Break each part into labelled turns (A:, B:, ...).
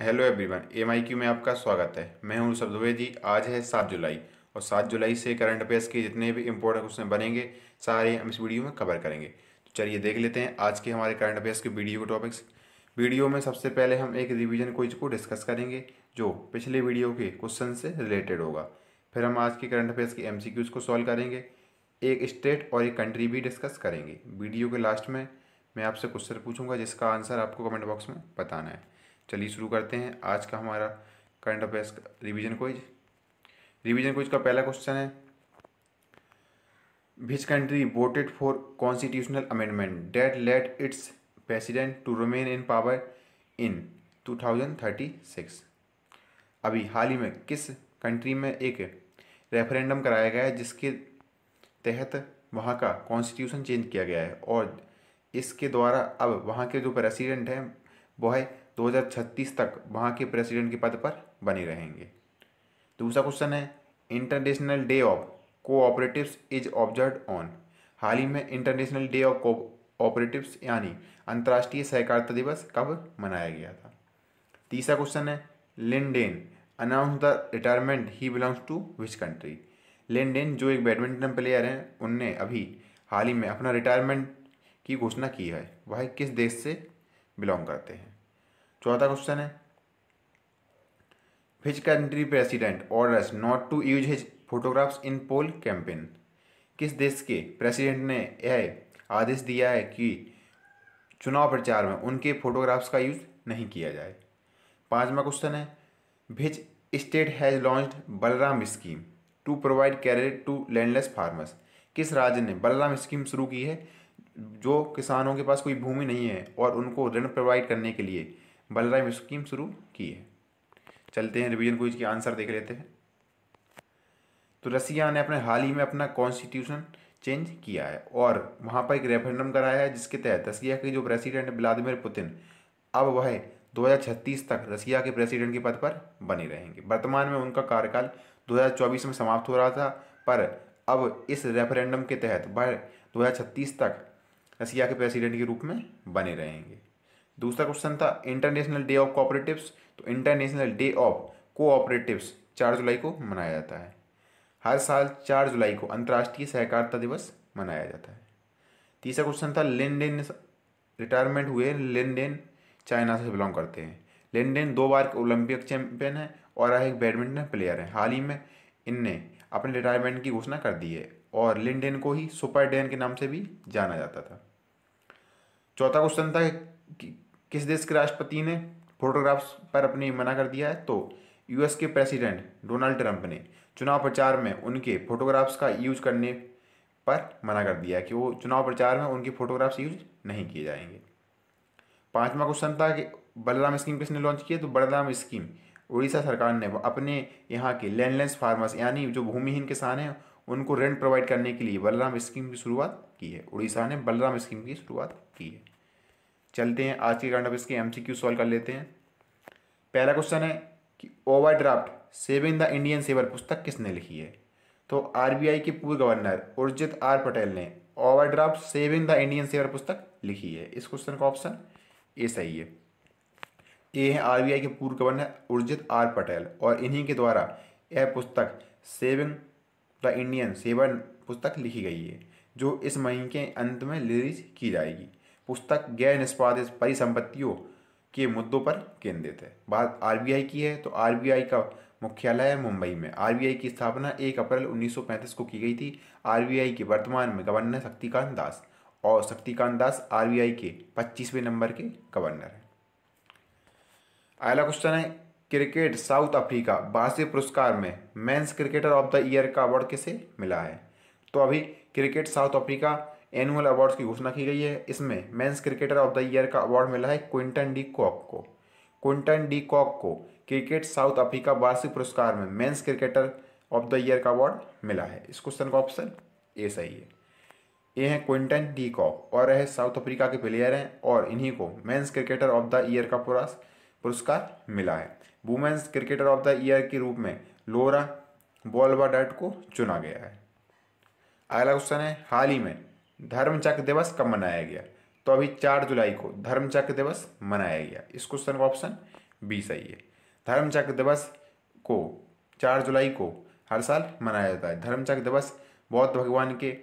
A: Hello everyone, एमआईक्यू में आपका स्वागत है। मैं हूं ऋषभ द्विवेदी। आज है 7 जुलाई और 7 जुलाई से करंट अफेयर्स के जितने भी इंपॉर्टेंट क्वेश्चन बनेंगे सारे हम इस वीडियो में कवर करेंगे। तो चलिए देख लेते हैं आज के हमारे करंट अफेयर्स के वीडियो के टॉपिक्स। वीडियो में सबसे पहले हम एक रिवीजन क्विज को डिस्कस करेंगे जो पिछले वीडियो के क्वेश्चन से रिलेटेड होगा। फिर हम आज के करंट अफेयर्स के एमसीक्यूज को सॉल्व करेंगे। एक स्टेट और एक कंट्री भी डिस्कस करेंगे। वीडियो के लास्ट में मैं आपसे क्वेश्चन पूछूंगा जिसका आंसर आपको कमेंट बॉक्स में बताना है। चलिए शुरू करते हैं आज का हमारा current affairs revision quiz. Revision quiz का पहला क्वेश्चन है, which country voted for constitutional amendment that let its president to remain in power in 2036। अभी हाल ही में किस कंट्री में एक रेफरेंडम कराया गया है जिसके तहत वहाँ का कॉन्स्टिट्यूशन चेंज किया गया है और इसके द्वारा अब वहाँ के जो प्रेसिडेंट हैं वह 2036 तक वहाँ के प्रेसिडेंट के पद पर बने रहेंगे। दूसरा क्वेश्चन है, international day of cooperatives is observed on. हाल ही में इंटरनेशनल डे ऑफ कोऑपरेटिव्स यानी अंतर्राष्ट्रीय सहकारिता दिवस कब मनाया गया था। तीसरा क्वेश्चन है, Lin Dan announce the retirement he belongs to which country. Lin Dan जो एक बैडमिंटन प्लेयर हैं उनने अभी हाल ही में अपना रिटायरमेंट की घोषणा की है, वह किस देश से बिलोंग करते हैं। चौथा क्वेश्चन है, which country president orders not to use his photographs in poll campaign. किस देश के प्रेसिडेंट ने यह आदेश दिया है कि चुनाव प्रचार में उनके फोटोग्राफ्स का यूज नहीं किया जाए। पांचवा क्वेश्चन है, which state has launched Balram scheme to provide credit to landless farmers. किस राज्य ने बलराम स्कीम शुरू की है जो किसानों के पास कोई भूमि नहीं है और उनको ऋण प्रोवाइड करने के लिए बलराम स्कीम शुरू की है। चलते हैं रिवीजन क्विज के आंसर देख लेते हैं। तो रसिया ने अपने हाल ही में अपना कॉन्स्टिट्यूशन चेंज किया है और वहाँ पर एक रेफरेंडम कराया है जिसके तहत रसिया के जो प्रेसिडेंट व्लादिमीर पुतिन अब वह 2036 तक रसिया के प्रेसिडेंट के पद पर बने रहेंगे। वर्तमान में उनका कार्यकाल 2024 में समाप्त हो रहा था, पर अब इस रेफरेंडम के तहत वह 2036 तक रसिया के प्रेसिडेंट के रूप में बने रहेंगे। दूसरा क्वेश्चन था, इंटरनेशनल डे ऑफ कोऑपरेटिव्स। तो इंटरनेशनल डे ऑफ कोऑपरेटिव्स 4 जुलाई को मनाया जाता है। हर साल 4 जुलाई को अंतर्राष्ट्रीय सहकारिता दिवस मनाया जाता है। तीसरा क्वेश्चन था, लिंडेन रिटायरमेंट हुए। लिंडेन चाइना से बिलोंग करते हैं। लिंडेन 2 बार के ओलंपिक चैंपियन है और एक बैडमिंटन प्लेयर है। हाल ही में इनने अपने रिटायरमेंट की घोषणा कर दी है और लिंडेन को ही सुपर डैन के नाम से भी जाना जाता था। चौथा क्वेश्चन था कि किस देश के राष्ट्रपति ने फोटोग्राफ्स पर अपनी मना कर दिया है। तो यूएस के प्रेसिडेंट डोनाल्ड ट्रंप ने चुनाव प्रचार में उनके फोटोग्राफ्स का यूज करने पर मना कर दिया है कि वो चुनाव प्रचार में उनके फोटोग्राफ्स यूज नहीं किए जाएंगे। पांचवा क्वेश्चन था कि बलराम स्कीम किसने लॉन्च की है। तो बलराम स्कीम उड़ीसा सरकार ने अपने यहाँ के लैंडलेस फार्मर्स यानी जो भूमिहीन किसान हैं उनको ऋण प्रोवाइड करने के लिए बलराम स्कीम की शुरुआत की है। उड़ीसा ने बलराम स्कीम की शुरुआत की है। चलते हैं आज के करंट अफेयर्स के एमसीक्यू सॉल्व कर लेते हैं। पहला क्वेश्चन है कि overdraft saving the Indian saver पुस्तक किसने लिखी है। तो आरबीआई के पूर्व गवर्नर उर्जित आर पटेल ने overdraft saving the Indian saver पुस्तक लिखी है। इस क्वेश्चन का ऑप्शन ए सही है। ये है आरबीआई के पूर्व गवर्नर उर्जित आर पटेल और इन्हीं के द्वारा यह पुस्तक सेविंग द इंडियन सेवर पुस्तक लिखी गई है जो इस महीने के अंत में रिलीज की जाएगी। पुस्तक गैर निष्पादित परिसंपत्तियों के मुद्दों पर केंद्रित है। बात आरबीआई की है तो आरबीआई का मुख्यालय है मुंबई में। आरबीआई की स्थापना 1 अप्रैल 1935 को की गई थी। आरबीआई के वर्तमान में गवर्नर शक्तिकांत दास और शक्तिकांत दास आरबीआई के 25वें नंबर के गवर्नर हैं। अगला क्वेश्चन है, क्रिकेट साउथ अफ्रीका वार्षिक पुरस्कार में mains cricketer of the year का अवार्ड किसे मिला है। तो अभी cricket south Africa annual awards की घोषणा की गई है। इसमें mains cricketer of the year का अवार्ड मिला है क्विंटन डी कॉक को। क्विंटन डी कॉक को क्रिकेट साउथ अफ्रीका वार्षिक पुरस्कार में mains cricketer of the year का अवार्ड मिला है। इस क्वेश्चन का ऑप्शन ए सही है। ये हैं क्विंटन डी कॉक और यह साउथ अफ्रीका के प्लेयर हैं और इन्हीं को men's cricketer of the year का पुरस्कार मिला है। Women's cricketer of the year के रूप में लोरा बॉलवाडर्ट को चुना गया है। अगला क्वेश्चन है, हाल ही में धर्मचक्र दिवस कब मनाया गया। तो अभी 4 जुलाई को धर्मचक्र दिवस मनाया गया। इस क्वेश्चन का ऑप्शन बी सही है। धर्मचक्र दिवस को 4 जुलाई को हर साल मनाया जाता है। धर्मचक्र दिवस बौद्ध भगवान के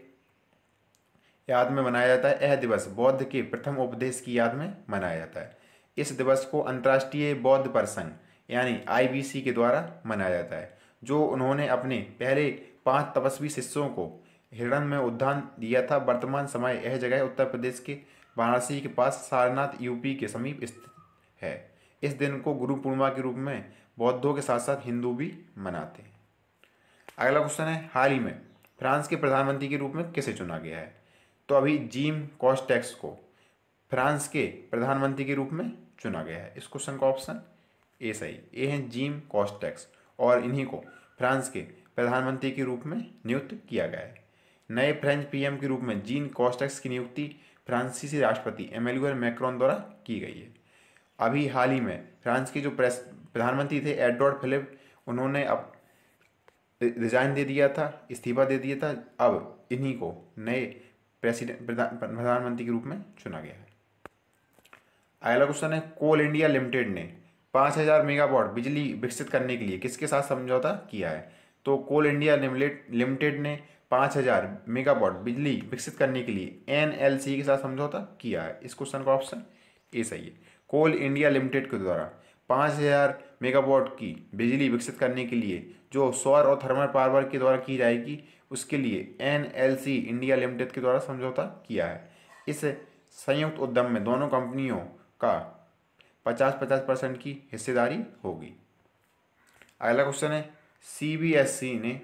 A: याद में मनाया जाता है। यह दिवस बौद्ध के प्रथम उपदेश की याद में मनाया जाता है। इस दिवस को अंतर्राष्ट्रीय बौद्ध परिसंघ यानी IBC के द्वारा मनाया जाता है, जो उन्होंने अपने पहले 5 तपस्वी शिष्यों को हिरण में उद्यान दिया था। वर्तमान समय यह जगह उत्तर प्रदेश के वाराणसी के पास सारनाथ UP के समीप स्थित है। इस दिन को गुरु पूर्णिमा के रूप में बौद्धों के साथ साथ हिंदू भी मनाते हैं। अगला क्वेश्चन है, हाल ही में फ्रांस के प्रधानमंत्री के रूप में किसे चुना गया है? तो अभी जीन कॉस्टेक्स को फ्रांस के प्रधानमंत्री के रूप में चुना गया है। इस क्वेश्चन का ऑप्शन ए सही। ए है जीन कॉस्टेक्स और इन्हीं को फ्रांस के प्रधानमंत्री के रूप में नियुक्त किया गया है। नए फ्रेंच PM के रूप में जीन कॉस्टेक्स की नियुक्ति फ्रांसीसी राष्ट्रपति इमैनुअल मैक्रोन द्वारा की गई है। अभी हाल ही में फ्रांस के जो प्रधानमंत्री थे एडवर्ड फिलिप, उन्होंने अब रिजाइन दे दिया था, इस्तीफा दे दिया था। अब इन्हीं को नए प्रधानमंत्री के रूप में चुना गया है। अगला क्वेश्चन है, कोल इंडिया लिमिटेड ने 5000 मेगावाट बिजली विकसित करने के लिए किसके साथ समझौता किया है? तो कोल इंडिया लिमिटेड ने 5000 मेगावाट बिजली विकसित करने के लिए NLC के साथ समझौता किया है। इस क्वेश्चन का ऑप्शन ए सही है। कोल इंडिया लिमिटेड के द्वारा 5000 मेगावाट की बिजली विकसित करने के लिए जो सौर और थर्मल पावर के द्वारा की जाएगी, उसके लिए NLC इंडिया लिमिटेड के द्वारा समझौता किया है। इस संयुक्त उद्यम में दोनों कंपनियों का 50-50% की हिस्सेदारी होगी। अगला क्वेश्चन है, CBSE ने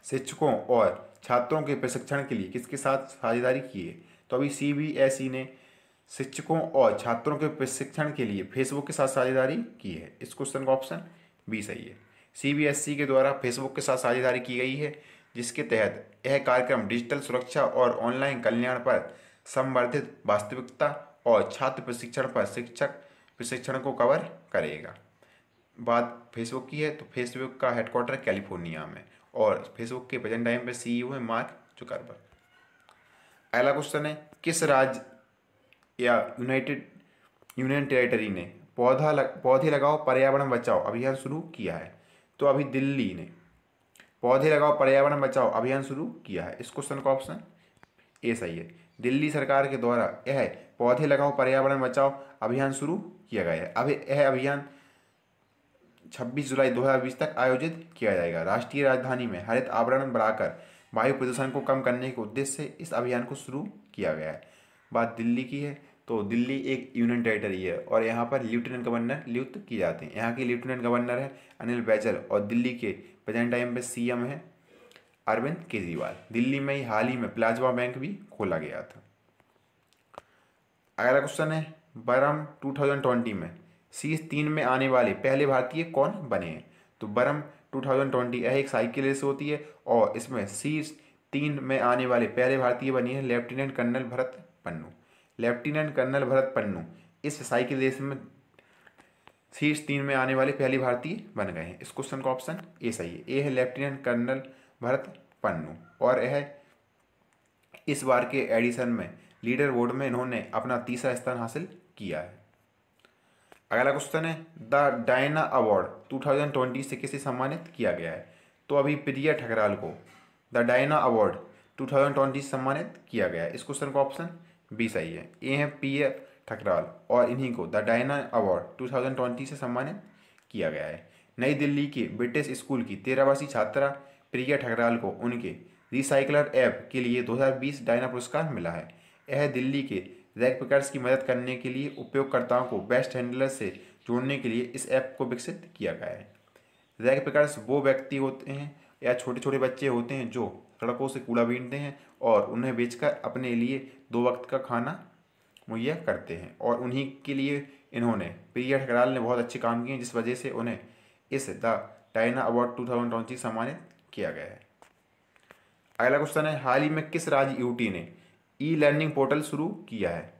A: शिक्षकों और छात्रों के प्रशिक्षण के लिए किसके साथ साझेदारी की है? तो अभी CBSE ने शिक्षकों और छात्रों के प्रशिक्षण के लिए फेसबुक के साथ साझेदारी की है। इस क्वेश्चन का ऑप्शन बी सही है। CBSE के द्वारा फेसबुक के साथ साझेदारी की गई है, जिसके तहत यह कार्यक्रम डिजिटल सुरक्षा और ऑनलाइन कल्याण पर संवर्धित वास्तविकता और छात्र प्रशिक्षण पर शिक्षक प्रशिक्षण को कवर करेगा। बात फेसबुक की है तो फेसबुक का हेडक्वार्टर कैलिफोर्निया में और फेसबुक के प्रेजेंट टाइम पे CEO है मार्क जुकरबर्ग। अगला क्वेश्चन है, किस राज्य या यूनियन टेरिटरी ने पौधे लगाओ पर्यावरण बचाओ अभियान शुरू किया है? तो अभी दिल्ली ने पौधे लगाओ पर्यावरण बचाओ अभियान शुरू किया है। इस क्वेश्चन का ऑप्शन ए सही है। दिल्ली सरकार के द्वारा यह पौधे लगाओ पर्यावरण बचाओ अभियान शुरू किया गया है। अब यह अभियान 26 जुलाई 2020 तक आयोजित किया जाएगा। राष्ट्रीय राजधानी में हरित आवरण बढ़ाकर वायु प्रदूषण को कम करने के उद्देश्य से इस अभियान को शुरू किया गया है। बात दिल्ली की है तो दिल्ली एक यूनियन टेरिटरी है और यहाँ पर लेफ्टिनेंट गवर्नर नियुक्त किए जाते हैं। यहाँ के लेफ्टिनेंट गवर्नर है अनिल बैजल और दिल्ली के प्रेजेंट टाइम पे CM है अरविंद केजरीवाल। दिल्ली में ही हाल ही में प्लाज्मा बैंक भी खोला गया था। अगला क्वेश्चन है, बरम 2020 में शीर्ष 3 में आने वाले पहले भारतीय कौन बने हैं? तो बरम 2020 यह एक साइकिल रेस होती है और इसमें शीर्ष 3 में आने वाले पहले भारतीय बने हैं lieutenant colonel Bharat Pannu. Lieutenant colonel Bharat Pannu इस साइकिल रेस में शीर्ष 3 में आने वाले पहले भारतीय बन गए हैं। इस क्वेश्चन का ऑप्शन ए सही है। ए है लेफ्टिनेंट कर्नल भरत पन्नू और यह इस बार के एडिशन में लीडर बोर्ड में इन्होंने अपना तीसरा स्थान हासिल किया है। अगला क्वेश्चन है, द डायना अवार्ड 2020 से किसे सम्मानित किया गया है? तो अभी प्रिया ठकराल को द डायना अवार्ड 2020 से सम्मानित किया गया है। इस क्वेश्चन का ऑप्शन बी सही है। ए है प्रिया ठकराल और इन्हीं को द डायना अवार्ड 2020 से सम्मानित किया गया है। नई दिल्ली के ब्रिटिश स्कूल की 13 वर्षीय छात्रा प्रिया ठकराल को उनके रिसाइकलर ऐप के लिए 2020 डायना पुरस्कार मिला है। यह दिल्ली के रैग पिकर्स की मदद करने के लिए उपयोगकर्ताओं को बेस्ट हैंडलर से जोड़ने के लिए इस ऐप को विकसित किया गया है। रैग पिकर्स वो व्यक्ति होते हैं या छोटे छोटे बच्चे होते हैं जो सड़कों से कूड़ा बीनते हैं और उन्हें बेचकर अपने लिए 2 वक्त का खाना मुहैया करते हैं और उन्हीं के लिए इन्होंने प्रिया ठकराल ने बहुत अच्छे काम किए, जिस वजह से उन्हें इस द डायना अवार्ड 2020 सम्मानित किया गया है। अगला क्वेश्चन है, हाल ही में किस राज्य यूटी ने ई-लर्निंग पोर्टल शुरू किया है?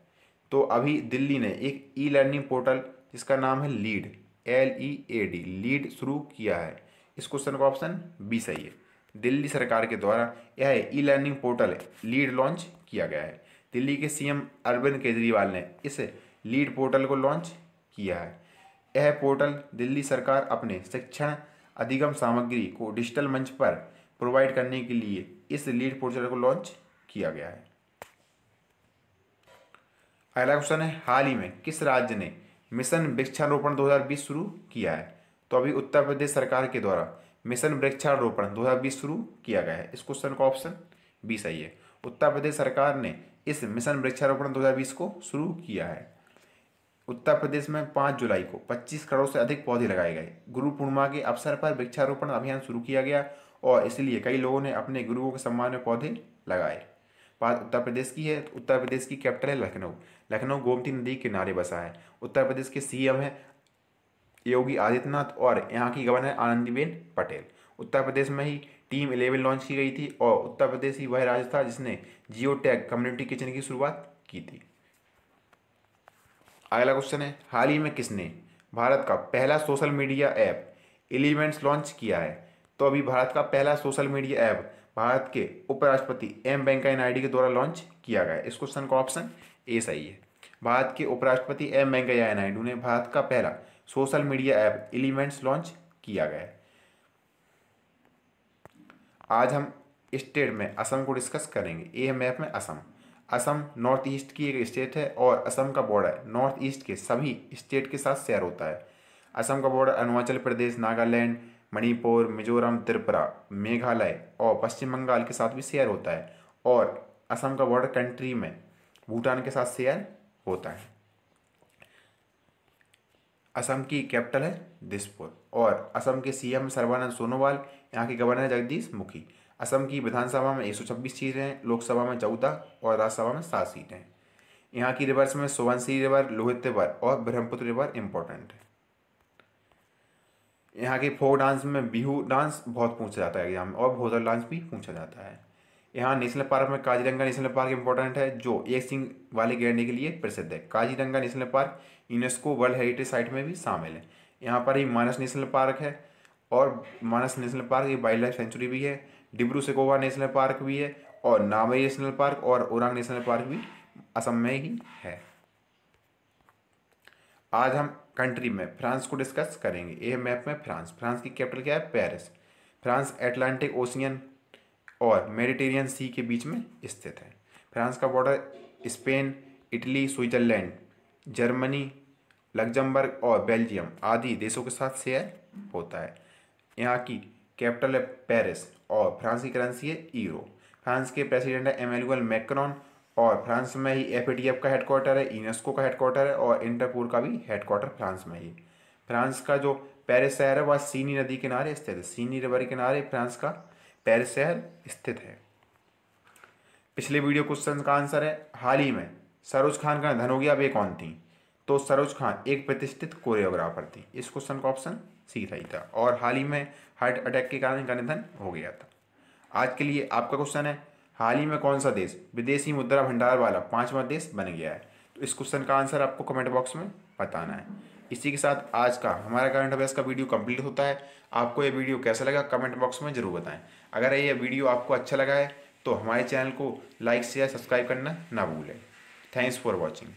A: तो अभी दिल्ली ने एक ई-लर्निंग पोर्टल जिसका नाम है लीड LEAD लीड शुरू किया है। इस क्वेश्चन का ऑप्शन बी सही है। दिल्ली सरकार के द्वारा यह ई-लर्निंग पोर्टल लीड लॉन्च किया गया है। दिल्ली के CM अरविंद केजरीवाल ने इस लीड पोर्टल को लॉन्च किया है। यह पोर्टल दिल्ली सरकार अपने शिक्षण अधिगम सामग्री को डिजिटल मंच पर प्रोवाइड करने के लिए इस लीड पोर्टल को लॉन्च किया गया है। अगला क्वेश्चन है, हाल ही में किस राज्य ने मिशन वृक्षारोपण 2020 शुरू किया है? तो अभी उत्तर प्रदेश सरकार के द्वारा मिशन वृक्षारोपण 2020 शुरू किया गया है। इस क्वेश्चन का ऑप्शन बी सही है। उत्तर प्रदेश सरकार ने इस मिशन वृक्षारोपण 2020 को शुरू किया है। उत्तर प्रदेश में 5 जुलाई को 25 करोड़ से अधिक पौधे लगाए गए। गुरु पूर्णिमा के अवसर पर वृक्षारोपण अभियान शुरू किया गया और इसलिए कई लोगों ने अपने गुरुओं के सम्मान में पौधे लगाए। बात उत्तर प्रदेश की है तो उत्तर प्रदेश की कैपिटल है लखनऊ। लखनऊ गोमती नदी के किनारे बसा है। उत्तर प्रदेश के सीएम है योगी आदित्यनाथ और यहाँ की गवर्नर आनंदीबेन पटेल। उत्तर प्रदेश में ही टीम 11 लॉन्च की गई थी और उत्तर प्रदेश ही वह राज्य था जिसने जियो टैग कम्युनिटी किचन की शुरुआत की थी। अगला क्वेश्चन है, हाल ही में किसने भारत का पहला social media app elements launch किया है? तो अभी भारत का पहला सोशल मीडिया ऐप भारत के उपराष्ट्रपति एम वेंकैया नायडू के द्वारा लॉन्च किया गया है। इस क्वेश्चन का ऑप्शन ए सही है। भारत के उपराष्ट्रपति एम वेंकैया नायडू ने भारत का पहला social media app elements launch किया गया है। आज हम स्टेट में असम को डिस्कस करेंगे। ए मैप में असम। असम नॉर्थ ईस्ट की एक स्टेट है और असम का बॉर्डर नॉर्थ ईस्ट के सभी स्टेट के साथ शेयर होता है। असम का बॉर्डर अरुणाचल प्रदेश, नागालैंड, मणिपुर, मिजोरम, त्रिपुरा, मेघालय और पश्चिम बंगाल के साथ भी शेयर होता है और असम का बॉर्डर कंट्री में भूटान के साथ शेयर होता है। असम की कैपिटल है दिसपुर और असम के सीएम सर्बानंद सोनोवाल, यहाँ के गवर्नर जगदीश मुखी। असम की विधानसभा में 126 सीटें हैं, लोकसभा में 14 और राज्यसभा में 7 सीटें हैं। यहाँ की रिवर्स में सुबनसिरी रिवर, लोहित रिवर और ब्रह्मपुत्र रिवर इंपॉर्टेंट है। यहाँ के फोक डांस में बिहू डांस बहुत पूछा जाता है एग्जाम में और भोजल डांस भी पूछा जाता है। यहाँ नेशनल पार्क में काजीरंगा नेशनल पार्क इंपॉर्टेंट है जो एक सिंग वाले गैंडे के लिए प्रसिद्ध है। Kaziranga national park UNESCO world heritage site में भी शामिल है। यहाँ पर ही मानस नेशनल पार्क है और मानस नेशनल पार्क एक वाइल्ड लाइफ सेंचुरी भी है। डिब्रू सैखोवा नेशनल पार्क भी है और नामेरी नेशनल पार्क और ओरांग नेशनल पार्क भी असम में ही है। आज हम कंट्री में फ्रांस को डिस्कस करेंगे। ये मैप में फ्रांस। फ्रांस की कैपिटल क्या है? पेरिस। फ्रांस अटलांटिक ओशियन और मेडिटेरियन सी के बीच में स्थित है। फ्रांस का border Spain, Italy, Switzerland, Germany, Luxembourg और बेल्जियम आदि देशों के साथ शेयर होता है। यहाँ की कैपिटल है पेरिस और फ्रांस की करेंसी है यूरो। फ्रांस के प्रेसिडेंट है एमेनुअल मैक्रोन और फ्रांस में ही एफएटीएफ का हेडक्वार्टर है, यूनेस्को का हेडक्वार्टर है और इंटरपोल का भी हेडक्वार्टर फ्रांस में ही। फ्रांस का जो पेरिस शहर है वह सीनी नदी किनारे स्थित है। सीनी रिवर के किनारे फ्रांस का पेरिस शहर स्थित है। पिछले वीडियो क्वेश्चन का आंसर है, हाल ही में सरोज खान का निधन हो गया, वे कौन थी? तो सरोज खान एक प्रतिष्ठित कोरियोग्राफर थी। इस क्वेश्चन का ऑप्शन सी सही था और हाल ही में हार्ट अटैक के कारण इनका निधन हो गया था। आज के लिए आपका क्वेश्चन है, हाल ही में कौन सा देश विदेशी मुद्रा भंडार वाला 5वां देश बन गया है? तो इस क्वेश्चन का आंसर आपको कमेंट बॉक्स में बताना है। इसी के साथ आज का हमारा करंट अफेयर्स का वीडियो कंप्लीट होता है। आपको ये वीडियो कैसा लगा कमेंट बॉक्स में जरूर बताएं। अगर ये वीडियो आपको अच्छा लगा है तो हमारे चैनल को लाइक शेयर सब्सक्राइब करना ना भूलें। Thanks for watching.